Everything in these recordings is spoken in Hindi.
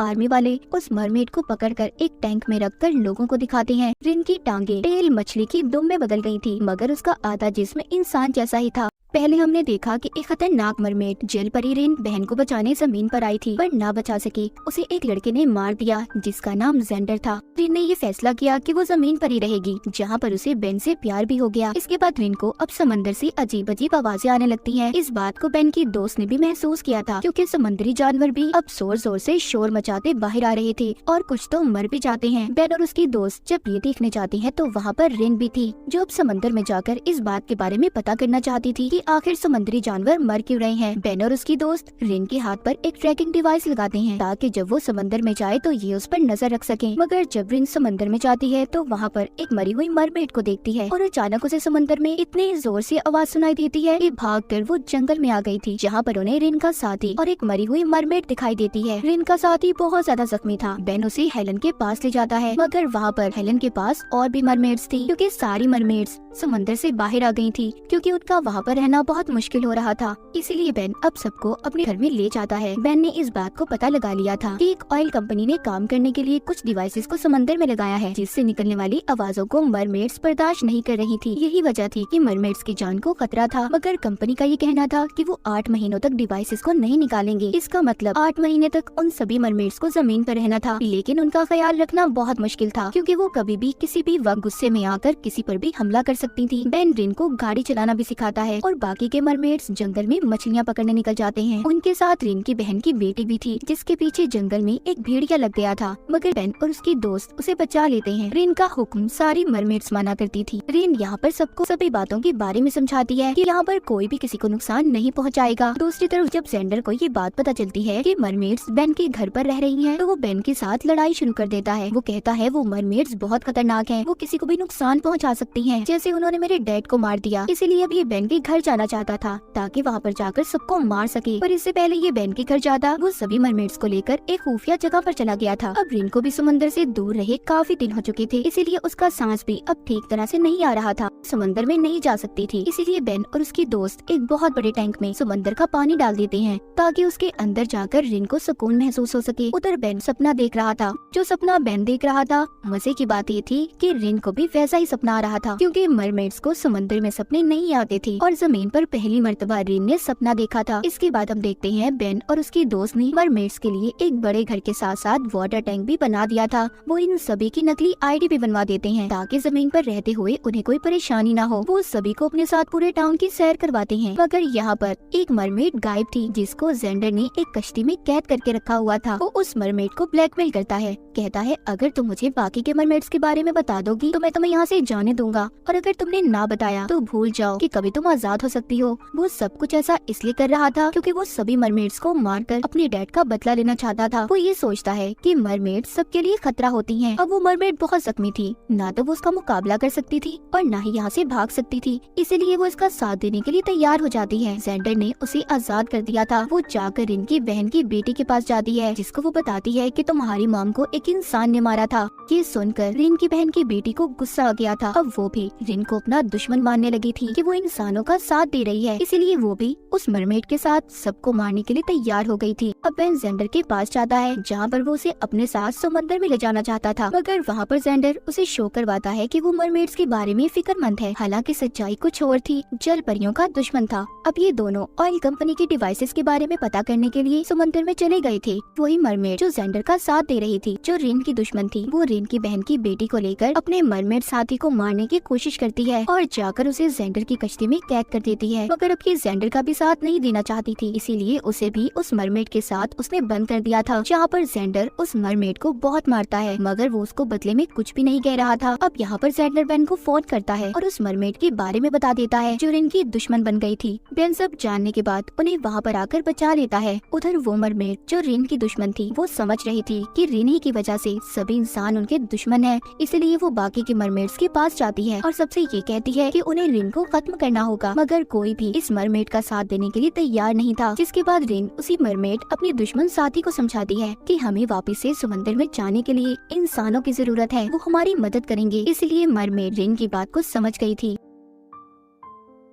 आर्मी वाले उस मरमेड को पकड़कर एक टैंक में रखकर लोगों को दिखाते हैं। रिन की टांगे टेल मछली की दुम में बदल गई थी, मगर उसका आधा जिस्म इंसान जैसा ही था। पहले हमने देखा कि एक खतरनाक मरमेड जेल परी रिन बहन को बचाने जमीन पर आई थी, पर ना बचा सकी। उसे एक लड़के ने मार दिया जिसका नाम जेंडर था। रिन ने ये फैसला किया कि वो जमीन पर ही रहेगी, जहाँ पर उसे बेन से प्यार भी हो गया। इसके बाद रिन को अब समंदर से अजीब अजीब आवाजें आने लगती हैं। इस बात को बेन की दोस्त ने भी महसूस किया था, क्योंकि समुद्री जानवर भी अब जोर जोर से शोर मचाते बाहर आ रहे थे और कुछ तो मर भी जाते हैं। बेन और उसकी दोस्त जब ये देखने जाती है तो वहाँ पर रिन भी थी, जो अब समंदर में जाकर इस बात के बारे में पता करना चाहती थी कि आखिर समुद्री जानवर मर क्यों रहे हैं। बेन और उसकी दोस्त रिन के हाथ पर एक ट्रैकिंग डिवाइस लगाते हैं ताकि जब वो समंदर में जाए तो ये उस पर नजर रख सके। मगर जब रिन समंदर में जाती है तो वहाँ पर एक मरी हुई मरमेड को देखती है और अचानक उसे समंदर में इतनी जोर से आवाज सुनाई देती है कि भागकर वो जंगल में आ गई थी, जहाँ पर उन्हें रिन का साथी और एक मरी हुई मरमेड दिखाई देती है। रिन का साथी बहुत ज्यादा जख्मी था। बेन उसे हेलन के पास ले जाता है, मगर वहाँ पर हेलन के पास और भी मरमेड्स थी, क्योंकि सारी मरमेड्स समंदर से बाहर आ गई थी, क्योंकि उनका वहाँ पर रहना बहुत मुश्किल हो रहा था। इसीलिए बेन अब सबको अपने घर में ले जाता है। बेन ने इस बात को पता लगा लिया था कि एक ऑयल कंपनी ने काम करने के लिए कुछ डिवाइसेस को समंदर में लगाया है, जिससे निकलने वाली आवाजों को मरमेड्स बर्दाश्त नहीं कर रही थी। यही वजह थी कि मरमेड्स की जान को खतरा था, मगर कंपनी का ये कहना था कि वो 8 महीनों तक डिवाइसेस को नहीं निकालेंगे। इसका मतलब 8 महीने तक उन सभी मरमेड्स को जमीन पर रहना था, लेकिन उनका ख्याल रखना बहुत मुश्किल था, क्योंकि वो कभी भी किसी भी वक्त गुस्से में आकर किसी पर भी हमला कर सकती थी। बेन रिन को गाड़ी चलाना भी सिखाता है और बाकी के मरमेड्स जंगल में मछलियाँ पकड़ने निकल जाते हैं। उनके साथ रिन की बहन की बेटी भी थी, जिसके पीछे जंगल में एक भेड़िया लग गया था, मगर बेन और उसकी दोस्त उसे बचा लेते हैं। रिन का हुक्म सारी मरमेड्स माना करती थी। रिन यहाँ पर सबको सभी बातों के बारे में समझाती है कि यहाँ पर कोई भी किसी को नुकसान नहीं पहुँचाएगा। दूसरी तरफ जब जेंडर को ये बात पता चलती है कि मरमेड्स बेन के घर पर रह रही हैं, तो वो बेन के साथ लड़ाई शुरू कर देता है। वो कहता है वो मरमेड्स बहुत खतरनाक हैं, वो किसी को भी नुकसान पहुँचा सकती हैं, जैसे उन्होंने मेरे डैड को मार दिया। इसीलिए अब ये बेन के घर जाना चाहता था ताकि वहाँ पर जाकर सबको मार सके। पर इससे पहले ये बेन के घर जाता, वो सभी मरमेड्स को लेकर एक खुफिया जगह पर चला गया था। अब रिन को भी समुद्र से दूर रहे काफी दिन हो चुके थे, इसीलिए उसका सांस भी अब ठीक तरह से नहीं आ रहा था। समंदर में नहीं जा सकती थी, इसीलिए बेन और उसकी दोस्त एक बहुत बड़े टैंक में समंदर का पानी डाल देते हैं ताकि उसके अंदर जाकर रिन को सुकून महसूस हो सके। उधर बेन सपना देख रहा था। जो सपना बेन देख रहा था, मजे की बात ये थी कि रिन को भी वैसा ही सपना आ रहा था, क्योंकि मरमेड्स को समंदर में सपने नहीं आते थे और जमीन पर पहली मर्तबा रिन ने सपना देखा था। इसके बाद हम देखते हैं बेन और उसकी दोस्त ने मरमेड्स के लिए एक बड़े घर के साथ साथ वाटर टैंक भी बना दिया था। वो इन सभी की नकली आईडी भी बनवा देते हैं ताकि जमीन पर रहते हुए उन्हें कोई परेशानी ना हो। वो सभी को अपने साथ पूरे टाउन की सैर करवाते हैं, मगर यहाँ पर एक मरमेड गायब थी, जिसको जेंडर ने एक कश्ती में कैद करके रखा हुआ था। वो उस मरमेड को ब्लैकमेल करता है, कहता है अगर तुम मुझे बाकी के मरमेड्स के बारे में बता दोगी तो मैं तुम्हें यहाँ से जाने दूंगा, और अगर तुमने ना बताया तो भूल जाओ कि कभी तुम आजाद हो सकती हो। वो सब कुछ ऐसा इसलिए कर रहा था क्योंकि वो सभी मरमेड्स को मारकर अपने डैड का बदला लेना चाहता था। वो ये सोचता है कि मरमेड सबके लिए खतरा होती हैं। अब वो मरमेड बहुत जख्मी थी, ना तो वो उसका मुकाबला कर सकती थी और ना ही यहाँ से भाग सकती थी, इसीलिए वो इसका साथ देने के लिए तैयार हो जाती है। जेंडर ने उसे आजाद कर दिया था। वो जाकर रिन की बहन की बेटी के पास जाती है, जिसको वो बताती है कि तुम्हारी मॉम को एक इंसान ने मारा था। ये सुनकर रिन की बहन की बेटी को गुस्सा आ गया था। अब वो भी रिन को अपना दुश्मन मानने लगी थी कि वो इंसानों का साथ दे रही है, इसीलिए वो भी उस मरमेड के साथ सबको मारने के लिए तैयार हो गई थी। अब बेन जेंडर के पास जाता है, जहाँ पर वो उसे अपने साथ समंदर में ले जाना चाहता था, मगर वहाँ पर जेंडर उसे शो करवाता है कि वो मरमेड्स के बारे में फिक्रमंद है। हालांकि सच्चाई कुछ और थी, जल परियों का दुश्मन था। अब ये दोनों ऑयल कंपनी की डिवाइसेस के बारे में पता करने के लिए समंदर में चले गए थे। वही मरमेड जो जेंडर का साथ दे रही थी, जो रिन की दुश्मन थी, वो रिन की बहन की बेटी को लेकर अपने मरमेड साथी को मारने की कोशिश करती है और जाकर उसे जेंडर की कश्ती में कैद कर देती है। मगर अब ये जेंडर का भी साथ नहीं देना चाहती थी, इसीलिए उसे भी उस मरमेड के साथ उसने बंद कर दिया था, जहाँ पर जेंडर उस मरमेड को बहुत मारता है, मगर वो उसको बदले में कुछ भी नहीं कह रहा था। अब यहाँ पर जेंडर बेन को फोन करता है और उस मरमेड के बारे में बता देता है जो रिन की दुश्मन बन गई थी। बेन सब जानने के बाद उन्हें वहाँ पर आकर बचा लेता है। उधर वो मरमेड जो रिन की दुश्मन थी, वो समझ रही थी कि रिन ही की वजह से सभी इंसान उनके दुश्मन है, इसलिए वो बाकी के मरमेड्स के पास जाती है और सबसे ये कहती है कि उन्हें रिन को खत्म करना होगा, मगर कोई भी इस मरमेड का साथ देने के लिए तैयार नहीं था। जिसके बाद रिन उसी मरमेड अपने दुश्मन साथी को समझाती है कि हमें वापस से समंदर में जाने के लिए इंसानों की जरूरत है, वो हमारी मदद करेंगे। इसलिए मरमेड रिन की बात को समझ गई थी।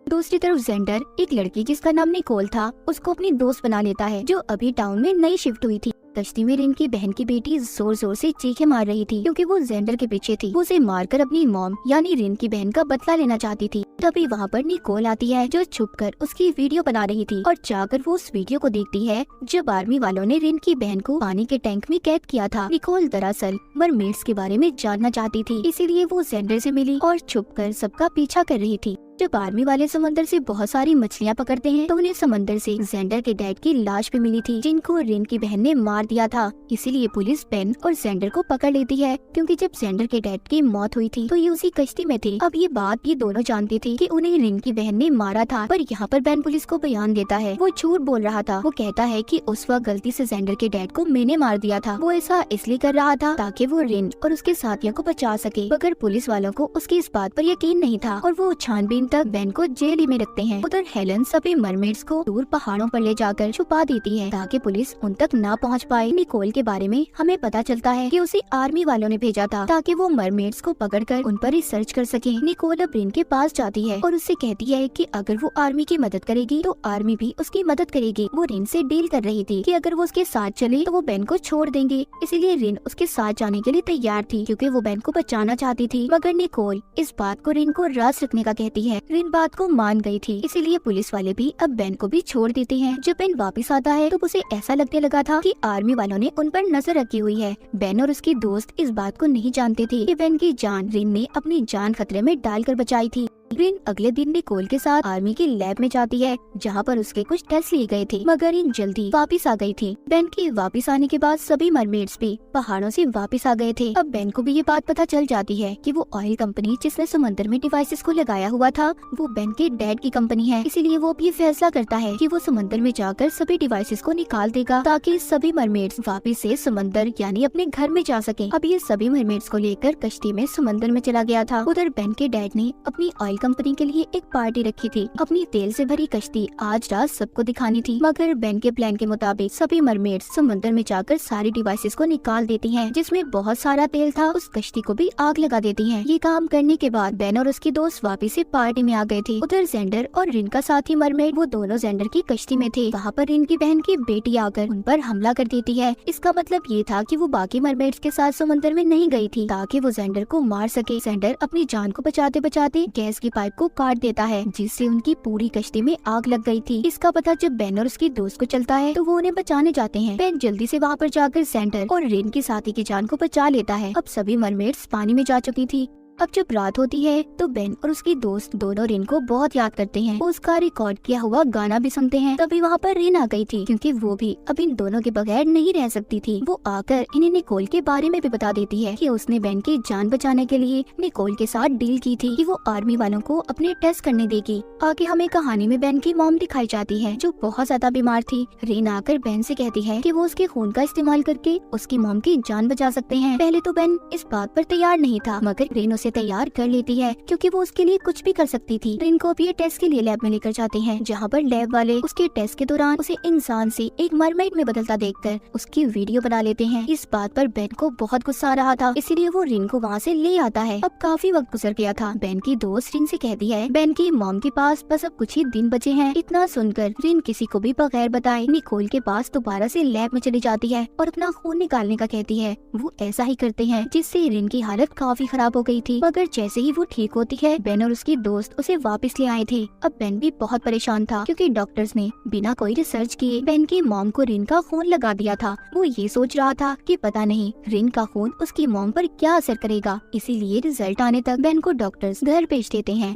दूसरी तरफ जेंडर एक लड़की जिसका नाम निकोल था, उसको अपनी दोस्त बना लेता है, जो अभी टाउन में नई शिफ्ट हुई थी। कश्ती में रिन की बहन की बेटी जोर जोर से चीखें मार रही थी क्योंकि वो जेंडर के पीछे थी। वो उसे मारकर अपनी मॉम यानी रिन की बहन का बदला लेना चाहती थी। तभी वहाँ पर निकोल आती है जो छुपकर उसकी वीडियो बना रही थी और जाकर वो उस वीडियो को देखती है जब आर्मी वालों ने रिन की बहन को पानी के टैंक में कैद किया था। निकोल दरअसल मरमेड्स के बारे में जानना चाहती थी, इसीलिए वो जेंडर से मिली और छुपकर सबका पीछा कर रही थी। जब आर्मी वाले समंदर से बहुत सारी मछलियाँ पकड़ते हैं तो उन्हें समंदर से जेंडर के डैड की लाश भी मिली थी जिनको रिन की बहन ने मार दिया था। इसीलिए पुलिस बेन और जेंडर को पकड़ लेती है क्योंकि जब जेंडर के डैड की मौत हुई थी तो ये उसी कश्ती में थे। अब ये बात ये दोनों जानती थी कि उन्हें रिन की बहन ने मारा था, पर यहाँ पर बेन पुलिस को बयान देता है वो झूठ बोल रहा था। वो कहता है कि उस वक्त गलती से जेंडर के डैड को मैंने मार दिया था। वो ऐसा इसलिए कर रहा था ताकि वो रिन और उसके साथियों को बचा सके, मगर पुलिस वालों को उसकी इस बात पर यकीन नहीं था और वो छानबीन तक बेन को जेल में रखते हैं। उधर हेलन सभी मरमेड्स को दूर पहाड़ों पर ले जाकर छुपा देती है ताकि पुलिस उन तक ना पहुंच पाए। निकोल के बारे में हमें पता चलता है कि उसे आर्मी वालों ने भेजा था ताकि वो मरमेड्स को पकड़कर उन पर रिसर्च कर सके। निकोल अब रिन के पास जाती है और उससे कहती है कि अगर वो आर्मी की मदद करेगी तो आर्मी भी उसकी मदद करेगी। वो रिन से डील कर रही थी कि अगर वो उसके साथ चले तो वो बेन को छोड़ देंगे, इसीलिए रिन उसके साथ जाने के लिए तैयार थी क्योंकि वो बेन को बचाना चाहती थी। मगर निकोल इस बात को रिन को राज रखने का कहती है। रिन बात को मान गई थी, इसीलिए पुलिस वाले भी अब बेन को भी छोड़ देते हैं। जब बेन वापस आता है तो उसे ऐसा लगने लगा था कि आर्मी वालों ने उन पर नजर रखी हुई है। बेन और उसकी दोस्त इस बात को नहीं जानते थे कि बेन की जान रिन ने अपनी जान खतरे में डालकर बचाई थी। रिन अगले दिन निकोल के साथ आर्मी की लैब में जाती है जहाँ पर उसके कुछ टेस्ट लिए गए थे, मगर रिन जल्दी वापस आ गई थी। बेन के वापस आने के बाद सभी मरमेड्स भी पहाड़ों से वापस आ गए थे। अब बेन को भी ये बात पता चल जाती है कि वो ऑयल कंपनी जिसने समंदर में डिवाइसेस को लगाया हुआ था वो बेन के डैड की कंपनी है। इसीलिए वो भी फैसला करता है कि वो समंदर में जाकर सभी डिवाइसेस को निकाल देगा ताकि सभी मरमेड्स वापस से समंदर यानी अपने घर में जा सके। अब ये सभी मरमेड्स को लेकर कश्ती में समंदर में चला गया था। उधर बेन के डैड ने अपनी ऑयल कंपनी के लिए एक पार्टी रखी थी। अपनी तेल से भरी कश्ती आज रात सबको दिखानी थी, मगर बेन के प्लान के मुताबिक सभी मरमेड्स समंदर में जाकर सारी डिवाइसेस को निकाल देती हैं, जिसमें बहुत सारा तेल था। उस कश्ती को भी आग लगा देती हैं। ये काम करने के बाद बेन और उसकी दोस्त वापस से पार्टी में आ गए थे। उधर जेंडर और रिन का साथी मरमेड वो दोनों जेंडर की कश्ती में थे। वहाँ पर रिन की बहन की बेटी आकर उन पर हमला कर देती है। इसका मतलब ये था कि वो बाकी मरमेड्स के साथ समंदर में नहीं गई थी ताकि वो जेंडर को मार सके। जेंडर अपनी जान को बचाते बचाते गैस की पाइप को काट देता है जिससे उनकी पूरी कश्ती में आग लग गई थी। इसका पता जब बेन और उसकी दोस्त को चलता है तो वो उन्हें बचाने जाते हैं। बेन जल्दी से वहाँ पर जाकर जेंडर और रिन की साथी की जान को बचा लेता है। अब सभी मरमेड्स पानी में जा चुकी थी। अब जब रात होती है तो बेन और उसकी दोस्त दोनों रिन को बहुत याद करते हैं। वो उसका रिकॉर्ड किया हुआ गाना भी सुनते हैं। तभी वहाँ पर रिन आ गई थी क्योंकि वो भी अब इन दोनों के बगैर नहीं रह सकती थी। वो आकर इन्हें निकोल के बारे में भी बता देती है कि उसने बेन की जान बचाने के लिए निकोल के साथ डील की थी कि वो आर्मी वालों को अपने टेस्ट करने देगी। आगे हमें कहानी में बेन की मॉम दिखाई जाती है जो बहुत ज्यादा बीमार थी। रिन आकर बेन से कहती है कि वो उसके खून का इस्तेमाल करके उसकी मॉम की जान बचा सकते हैं। पहले तो बेन इस बात पर तैयार नहीं था, मगर रिन उसे तैयार कर लेती है क्योंकि वो उसके लिए कुछ भी कर सकती थी। रिन को भी ये टेस्ट के लिए लैब में लेकर जाते हैं जहाँ पर लैब वाले उसके टेस्ट के दौरान उसे इंसान से एक मरमेड में बदलता देखकर उसकी वीडियो बना लेते हैं। इस बात पर बेन को बहुत गुस्सा आ रहा था, इसीलिए वो रिन को वहाँ से ले आता है। अब काफी वक्त गुजर गया था। बेन की दोस्त रिन से कहती है बेन की मॉम के पास बस अब कुछ ही दिन बचे हैं। इतना सुनकर रिन किसी को भी बगैर बताए निकोल के पास दोबारा से लैब में चली जाती है और अपना खून निकालने का कहती है। वो ऐसा ही करते हैं जिससे रिन की हालत काफी खराब हो गई थी, मगर जैसे ही वो ठीक होती है बेन और उसकी दोस्त उसे वापस ले आए थे। अब बेन भी बहुत परेशान था क्योंकि डॉक्टर्स ने बिना कोई रिसर्च किए बेन की मॉम को रिन का खून लगा दिया था। वो ये सोच रहा था कि पता नहीं रिन का खून उसकी मॉम पर क्या असर करेगा, इसीलिए रिजल्ट आने तक बेन को डॉक्टर्स घर भेज देते हैं।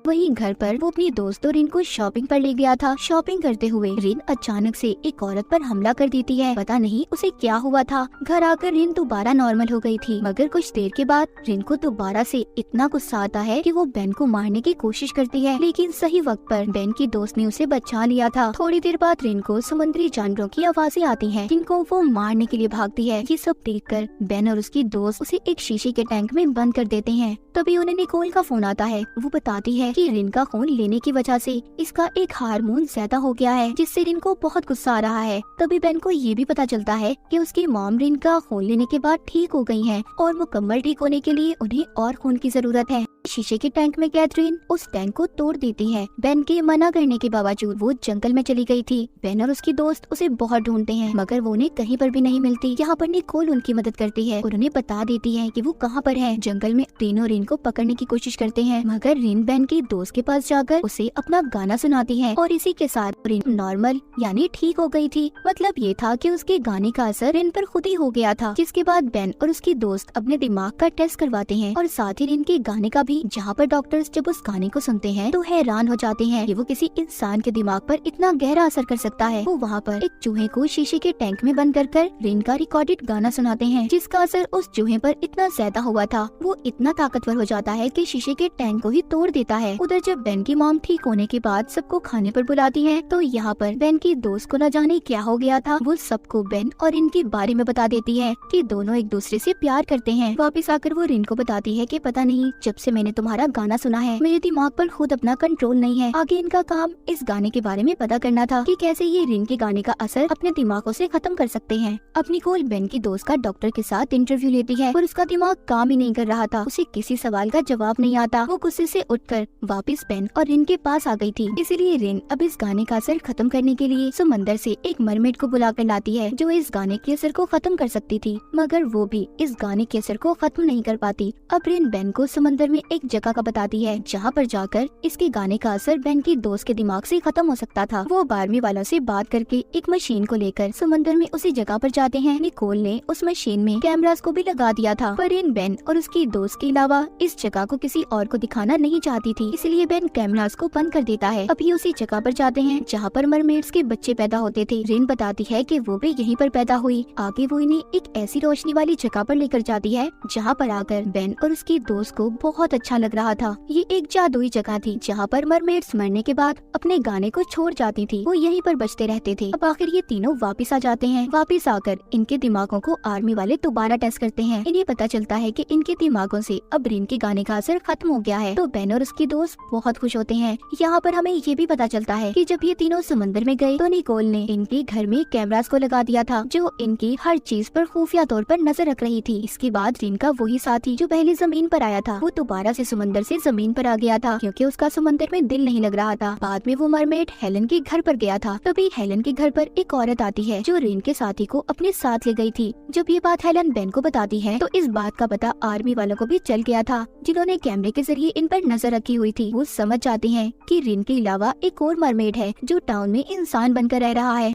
वहीं घर पर वो अपनी दोस्तों रिन को शॉपिंग पर ले गया था। शॉपिंग करते हुए रिन अचानक से एक औरत पर हमला कर देती है। पता नहीं उसे क्या हुआ था। घर आकर रिन दोबारा नॉर्मल हो गई थी, मगर कुछ देर के बाद रिन को दोबारा से इतना गुस्सा आता है कि वो बेन को मारने की कोशिश करती है, लेकिन सही वक्त पर बेन की दोस्त ने उसे बचा लिया था। थोड़ी देर बाद रिन को समुद्री जानवरों की आवाजें आती हैं, जिनको वो मारने के लिए भागती है। ये सब देखकर बेन और उसकी दोस्त उसे एक शीशे के टैंक में बंद कर देते हैं। तभी उन्हें निकोल का फोन आता है। वो बताती है कि रिन का खून लेने की वजह से इसका एक हार्मोन ज्यादा हो गया है, जिससे रिन को बहुत गुस्सा आ रहा है। तभी बेन को ये भी पता चलता है कि उसकी मॉम रिन का खून लेने के बाद ठीक हो गई हैं और मुकम्मल ठीक होने के लिए उन्हें और खून की जरूरत है। शीशे के टैंक में कैद रिन उस टैंक को तोड़ देती है। बेन के मना करने के बावजूद वो जंगल में चली गई थी। बेन और उसकी दोस्त उसे बहुत ढूंढते हैं, मगर वो उन्हें कहीं पर भी नहीं मिलती। यहाँ पर निकोल उनकी मदद करती है और उन्हें बता देती है कि वो कहाँ पर है। जंगल में तीनों रिन को पकड़ने की कोशिश करते हैं, मगर रिन बेन की दोस्त के पास जाकर उसे अपना गाना सुनाती है और इसी के साथ रिन नॉर्मल यानी ठीक हो गई थी। मतलब ये था कि उसके गाने का असर रिन पर खुद ही हो गया था। जिसके बाद बेन और उसकी दोस्त अपने दिमाग का टेस्ट करवाते हैं और साथ ही रिन के गाने का भी, जहाँ पर डॉक्टर्स जब उस गाने को सुनते हैं तो हैरान हो जाते हैं कि वो किसी इंसान के दिमाग पर इतना गहरा असर कर सकता है। वो वहाँ पर एक चूहे को शीशे के टैंक में बंद कर रिन का रिकॉर्डेड गाना सुनाते हैं, जिसका असर उस चूहे पर इतना ज्यादा हुआ था, वो इतना ताकतवर हो जाता है कि शीशे के टैंक को ही तोड़ देता है। उधर जब बेन की मॉम ठीक होने के बाद सबको खाने पर बुलाती है तो यहाँ पर बेन की दोस्त को न जाने क्या हो गया था, वो सबको बेन और इनके बारे में बता देती है कि दोनों एक दूसरे से प्यार करते हैं। वापस आकर वो रिन को बताती है कि पता नहीं जब से मैंने तुम्हारा गाना सुना है मेरे दिमाग पर खुद अपना कंट्रोल नहीं है। आगे इनका काम इस गाने के बारे में पता करना था कि कैसे ये रिन के गाने का असर अपने दिमागों से खत्म कर सकते हैं। अब निकोल बेन की दोस्त का डॉक्टर के साथ इंटरव्यू लेती है और उसका दिमाग काम ही नहीं कर रहा था, उसे किसी सवाल का जवाब नहीं आता। वो गुस्से से उठकर वापस बेन और रिन के पास आ गई थी। इसीलिए रिन अब इस गाने का असर खत्म करने के लिए समंदर से एक मरमेड को बुला कर लाती है, जो इस गाने के असर को खत्म कर सकती थी, मगर वो भी इस गाने के असर को खत्म नहीं कर पाती। अब रिन बेन को समंदर में एक जगह का बताती है जहाँ पर जाकर इसके गाने का असर बेन की दोस्त के दिमाग से खत्म हो सकता था। वो बारहवीं वालों से बात करके एक मशीन को लेकर समंदर में उसी जगह पर जाते हैं। निकोल ने उस मशीन में कैमरास को भी लगा दिया था, पर रिन बेन और उसकी दोस्त के अलावा इस जगह को किसी और को दिखाना नहीं चाहती थी, इसलिए बेन कैमरास को बंद कर देता है। अभी उसी जगह पर जाते हैं जहाँ पर मरमेड्स के बच्चे पैदा होते थे। रिन बताती है कि वो भी यहीं पर पैदा हुई। आगे वो इन्हें एक ऐसी रोशनी वाली जगह पर लेकर जाती है जहाँ पर आकर बेन और उसकी दोस्त को बहुत अच्छा लग रहा था। ये एक जादुई जगह थी जहाँ पर मरमेड्स मरने के बाद अपने गाने को छोड़ जाती थी, वो यहीं पर बचते रहते थे। अब आखिर ये तीनों वापस आ जाते हैं। वापस आकर इनके दिमागों को आर्मी वाले दोबारा टेस्ट करते हैं। इन्हें पता चलता है कि इनके दिमागों से अब रिन के गाने का असर खत्म हो गया है, तो बेन और उसकी दोस्त बहुत खुश होते हैं। यहाँ पर हमें ये भी पता चलता है कि जब ये तीनों समंदर में गए तो निकोल ने इनके घर में कैमरास को लगा दिया था, जो इनकी हर चीज पर खुफिया तौर पर नजर रख रही थी। इसके बाद रिन का वही साथी जो पहले जमीन पर आया था, वो दोबारा से समंदर से जमीन पर आ गया था, क्योंकि उसका समंदर में दिल नहीं लग रहा था। बाद में वो मरमेड हेलन के घर पर गया था। तभी हेलन के घर पर एक औरत आती है जो रिन के साथी को अपने साथ ले गई थी। जब ये बात हेलन बेन को बताती है तो इस बात का पता आर्मी वालों को भी चल गया था, जिन्होंने कैमरे के जरिए इन पर नजर रखी हुई थी। वो समझ जाते हैं कि रिन के अलावा एक और मरमेड है जो टाउन में इंसान बनकर रह रहा है।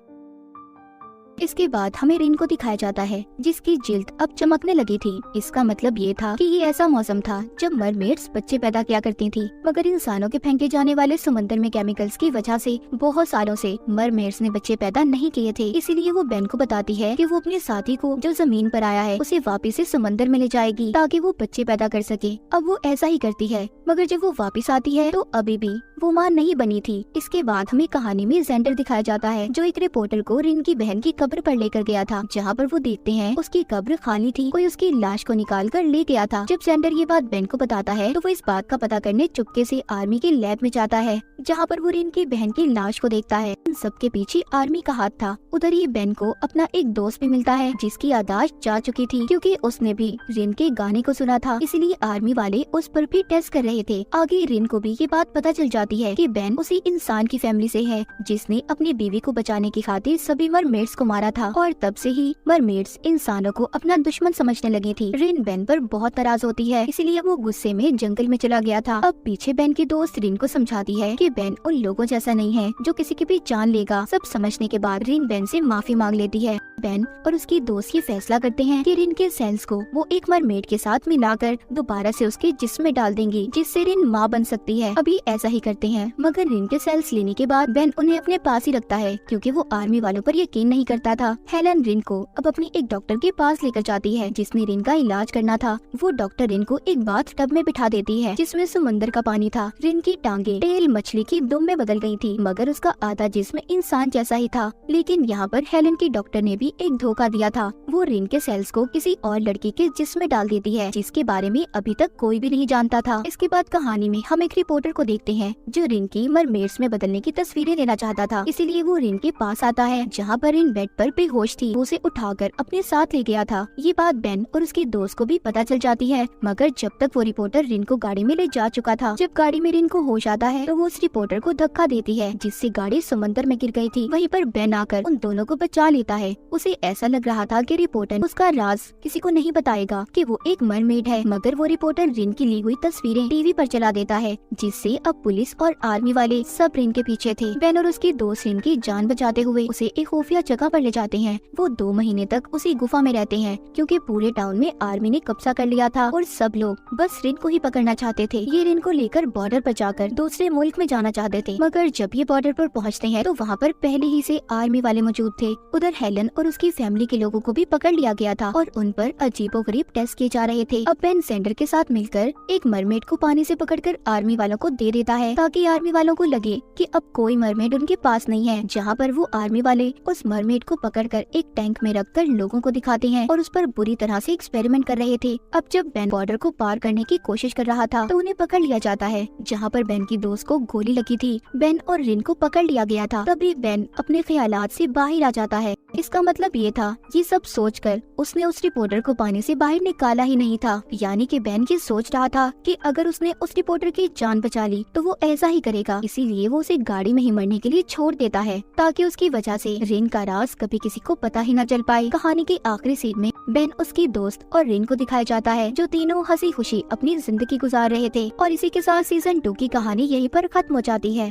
इसके बाद हमें रिन को दिखाया जाता है जिसकी जिल्द अब चमकने लगी थी। इसका मतलब ये था कि ये ऐसा मौसम था जब मरमेड्स बच्चे पैदा किया करती थी, मगर इंसानों के फेंके जाने वाले समंदर में केमिकल्स की वजह से बहुत सालों से मरमेड्स ने बच्चे पैदा नहीं किए थे। इसीलिए वो बेन को बताती है कि वो अपने साथी को जो जमीन पर आया है उसे वापिस से समंदर में ले जाएगी ताकि वो बच्चे पैदा कर सके। अब वो ऐसा ही करती है, मगर जब वो वापिस आती है तो अभी भी वो मां नहीं बनी थी। इसके बाद हमें कहानी में जेंडर दिखाया जाता है जो एक रिपोर्टर को रिन की बहन की कब्र पर लेकर गया था, जहाँ पर वो देखते हैं उसकी कब्र खाली थी, कोई उसकी लाश को निकाल कर ले गया था। जब जेंडर ये बात बेन को बताता है तो वो इस बात का पता करने चुपके से आर्मी के लैब में जाता है, जहाँ पर वो रिन की बहन की लाश को देखता है। इन सबके पीछे आर्मी का हाथ था। उधर ही बेन को अपना एक दोस्त भी मिलता है जिसकी यादाश्त जा चुकी थी, क्योंकि उसने भी रिन के गाने को सुना था, इसलिए आर्मी वाले उस पर भी टेस्ट कर रहे थे। आगे रिन को भी ये बात पता चल जाती है कि बेन उसी इंसान की फैमिली से है जिसने अपनी बीवी को बचाने की खातिर सभी मरमेड्स को मारा था, और तब से ही मरमेड्स इंसानों को अपना दुश्मन समझने लगी थी। रिन बेन पर बहुत नाराज होती है, इसलिए वो गुस्से में जंगल में चला गया था। अब पीछे बेन की दोस्त रिन को समझाती है कि बेन उन लोगों जैसा नहीं है जो किसी की भी जान लेगा। सब समझने के बाद रिन बेन से माफी मांग लेती है। बेन और उसकी दोस्त ये फैसला करते हैं कि रिन के सेल्स को वो एक मरमेड के साथ मिलाकर दोबारा से उसके जिस्म में डाल देंगी, जिससे रिन माँ बन सकती है। अभी ऐसा ही करते हैं, मगर रिन के सेल्स लेने के बाद बेन उन्हें अपने पास ही रखता है, क्योंकि वो आर्मी वालों पर यकीन नहीं करता था। हेलन रिन को अब अपनी एक डॉक्टर के पास लेकर जाती है जिसने रिन का इलाज करना था। वो डॉक्टर रिन को एक बाथ टब में बिठा देती है जिसमें समंदर का पानी था। रिन की टांगे टेल मछली की दुम में बदल गई थी, मगर उसका आधा जिस्म इंसान जैसा ही था। लेकिन यहाँ पर हेलन की डॉक्टर ने भी एक धोखा दिया था। वो रिन के सेल्स को किसी और लड़की के जिस्म में डाल देती है, जिसके बारे में अभी तक कोई भी नहीं जानता था। इसके बाद कहानी में हम एक रिपोर्टर को देखते हैं जो रिन की मरमेड्स में बदलने की तस्वीरें लेना चाहता था। इसीलिए वो रिन के पास आता है, जहाँ पर रिन बेड पर बेहोश थी। उसे उठाकर अपने साथ ले गया था। ये बात बेन और उसके दोस्त को भी पता चल जाती है, मगर जब तक वो रिपोर्टर रिन को गाड़ी में ले जा चुका था। जब गाड़ी में रिन को होश आता है तो वो उस रिपोर्टर को धक्का देती है, जिससे गाड़ी समंदर में गिर गई थी। वहीं पर बेन आकर उन दोनों को बचा लेता है। उसे ऐसा लग रहा था कि रिपोर्टर उसका राज किसी को नहीं बताएगा कि वो एक मरमेड है, मगर वो रिपोर्टर रिन की ली हुई तस्वीरें टीवी पर चला देता है, जिससे अब पुलिस और आर्मी वाले सब रिन के पीछे थे। बेन और उसके दोस्त रिन की जान बचाते हुए उसे एक खुफिया जगह पर ले जाते हैं। वो 2 महीने तक उसी गुफा में रहते हैं, क्योंकि पूरे टाउन में आर्मी ने कब्जा कर लिया था और सब लोग बस रिन को ही पकड़ना चाहते थे। ये रिन को लेकर बॉर्डर पर जाकर दूसरे मुल्क में जाना चाहते थे, मगर जब ये बॉर्डर पर पहुंचते हैं तो वहाँ पर पहले ही से आर्मी वाले मौजूद थे। उधर हेलन और उसकी फैमिली के लोगों को भी पकड़ लिया गया था और उन पर अजीबोगरीब टेस्ट किए जा रहे थे। अब बेन सेंडर के साथ मिलकर एक मरमेड को पानी से पकड़कर आर्मी वालों को दे देता है, ताकि आर्मी वालों को लगे कि अब कोई मरमेड उनके पास नहीं है। जहाँ पर वो आर्मी वाले उस मरमेड को पकड़कर एक टैंक में रखकर लोगों को दिखाते हैं और उस पर बुरी तरह से एक्सपेरिमेंट कर रहे थे। अब जब बेन बॉर्डर को पार करने की कोशिश कर रहा था तो उन्हें पकड़ लिया जाता है, जहाँ पर बेन की दोस्त को गोली लगी थी। बेन और रिन को पकड़ लिया गया था। तभी बेन अपने ख्यालात से बाहर आ जाता है। इसका मतलब ये था, ये सब सोचकर उसने उस रिपोर्टर को पानी से बाहर निकाला ही नहीं था। यानी कि बेन ये सोच रहा था कि अगर उसने उस रिपोर्टर की जान बचा ली तो वो ऐसा ही करेगा। इसीलिए वो उसे गाड़ी में ही मरने के लिए छोड़ देता है, ताकि उसकी वजह से रिन का राज कभी किसी को पता ही न चल पाए। कहानी के आखिरी सीन में बेन, उसकी दोस्त और रिन को दिखाया जाता है, जो तीनों हंसी खुशी अपनी जिंदगी गुजार रहे थे। और इसी के साथ सीजन 2 की कहानी यहीं पर खत्म हो जाती है।